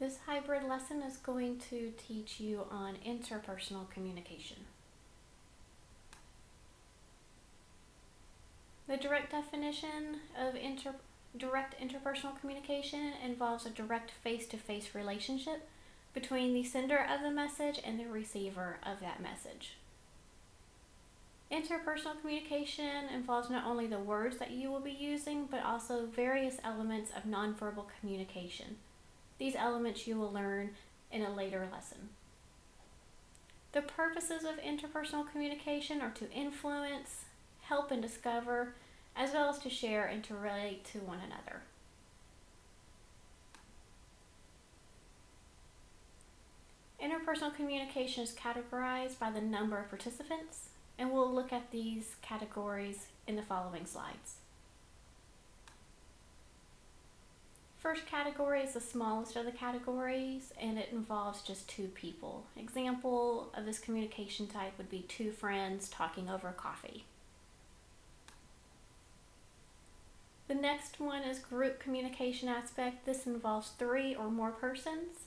This hybrid lesson is going to teach you on interpersonal communication. The direct definition of direct interpersonal communication involves a direct face-to-face relationship between the sender of the message and the receiver of that message. Interpersonal communication involves not only the words that you will be using, but also various elements of nonverbal communication. These elements you will learn in a later lesson. The purposes of interpersonal communication are to influence, help and discover, as well as to share and to relate to one another. Interpersonal communication is categorized by the number of participants, and we'll look at these categories in the following slides. First category is the smallest of the categories, and it involves just two people. Example of this communication type would be two friends talking over coffee. The next one is group communication aspect. This involves 3 or more persons,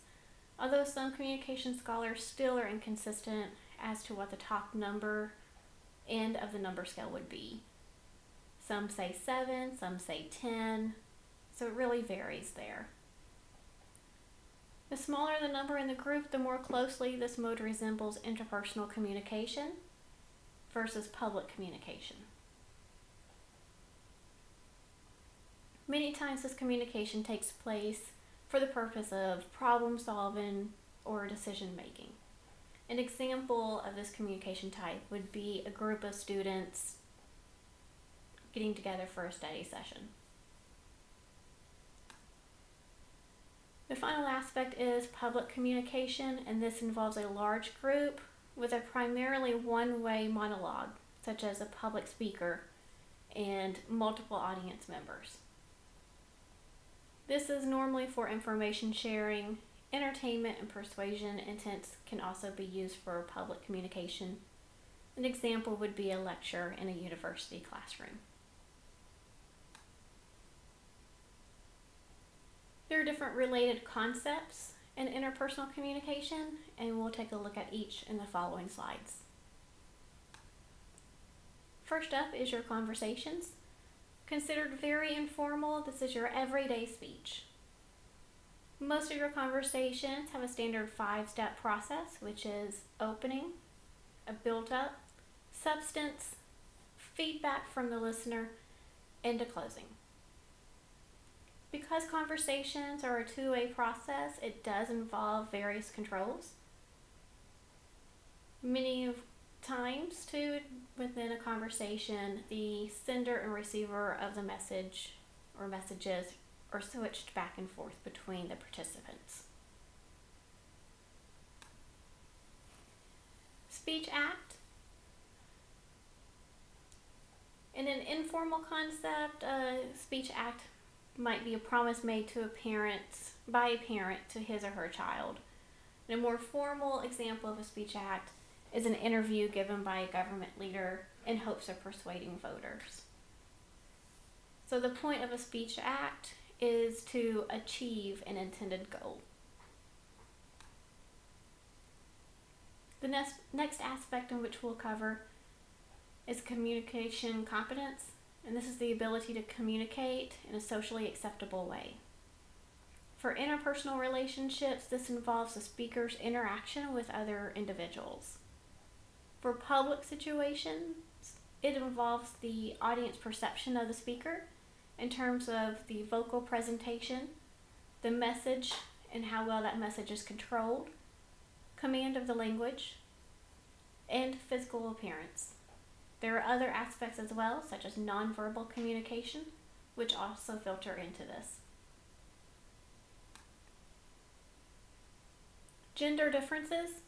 although some communication scholars still are inconsistent as to what the top number end of the number scale would be. Some say 7, some say 10. So it really varies there. The smaller the number in the group, the more closely this mode resembles interpersonal communication versus public communication. Many times this communication takes place for the purpose of problem solving or decision making. An example of this communication type would be a group of students getting together for a study session. The final aspect is public communication, and this involves a large group with a primarily one-way monologue, such as a public speaker and multiple audience members. This is normally for information sharing, entertainment, and persuasion. Intents can also be used for public communication. An example would be a lecture in a university classroom. There are different related concepts in interpersonal communication, and we'll take a look at each in the following slides. First up is your conversations. Considered very informal, this is your everyday speech. Most of your conversations have a standard 5-step process, which is opening, a build-up, substance, feedback from the listener, and a closing. Because conversations are a two-way process, it does involve various controls. Many times, too, within a conversation, the sender and receiver of the message or messages are switched back and forth between the participants. Speech act. In an informal concept, speech act might be a promise made to by a parent to his or her child. And a more formal example of a speech act is an interview given by a government leader in hopes of persuading voters. So the point of a speech act is to achieve an intended goal. The next aspect in which we'll cover is communication competence. And this is the ability to communicate in a socially acceptable way. For interpersonal relationships, this involves the speaker's interaction with other individuals. For public situations, it involves the audience perception of the speaker in terms of the vocal presentation, the message and how well that message is controlled, command of the language, and physical appearance. There are other aspects as well, such as nonverbal communication, which also filter into this. Gender differences.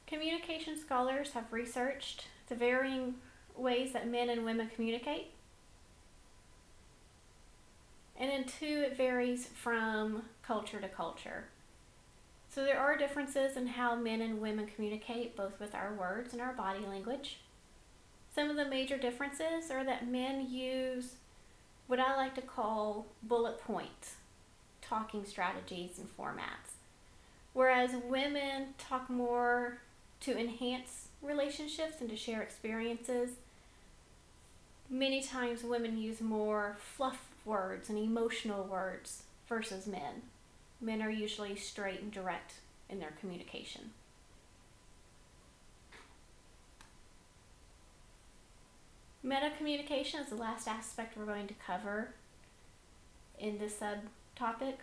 Communication scholars have researched the varying ways that men and women communicate. And in 2, it varies from culture to culture. So there are differences in how men and women communicate, both with our words and our body language. Some of the major differences are that men use what I like to call bullet point talking strategies and formats. Whereas women talk more to enhance relationships and to share experiences, many times women use more fluff words and emotional words versus men. Men are usually straight and direct in their communication. Meta communication is the last aspect we're going to cover in this subtopic.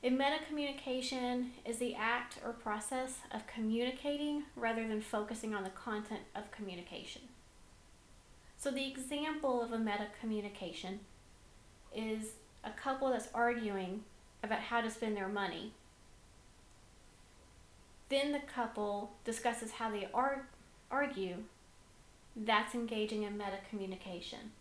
In meta communication is the act or process of communicating rather than focusing on the content of communication. So the example of a meta communication is a couple that's arguing about how to spend their money. Then the couple discusses how they argue. That's engaging in meta communication.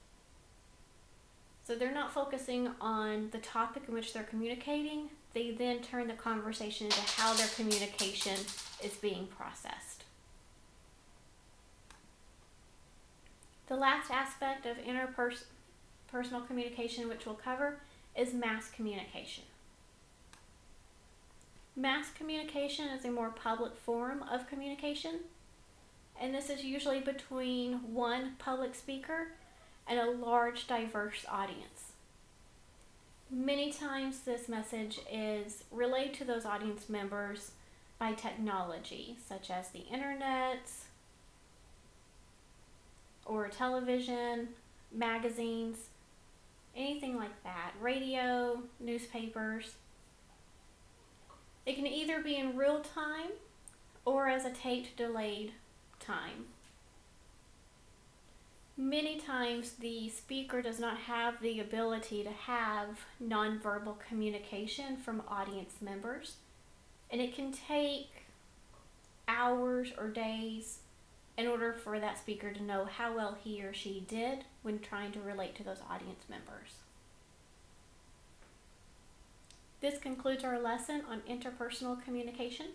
So they're not focusing on the topic in which they're communicating. They then turn the conversation into how their communication is being processed. The last aspect of interpersonal communication which we'll cover is mass communication. Mass communication is a more public form of communication, and this is usually between one public speaker and a large, diverse audience. Many times this message is relayed to those audience members by technology, such as the internet, or television, magazines, anything like that, radio, newspapers. It can either be in real time or as a taped delayed time. Many times the speaker does not have the ability to have nonverbal communication from audience members, and it can take hours or days in order for that speaker to know how well he or she did when trying to relate to those audience members. This concludes our lesson on interpersonal communication.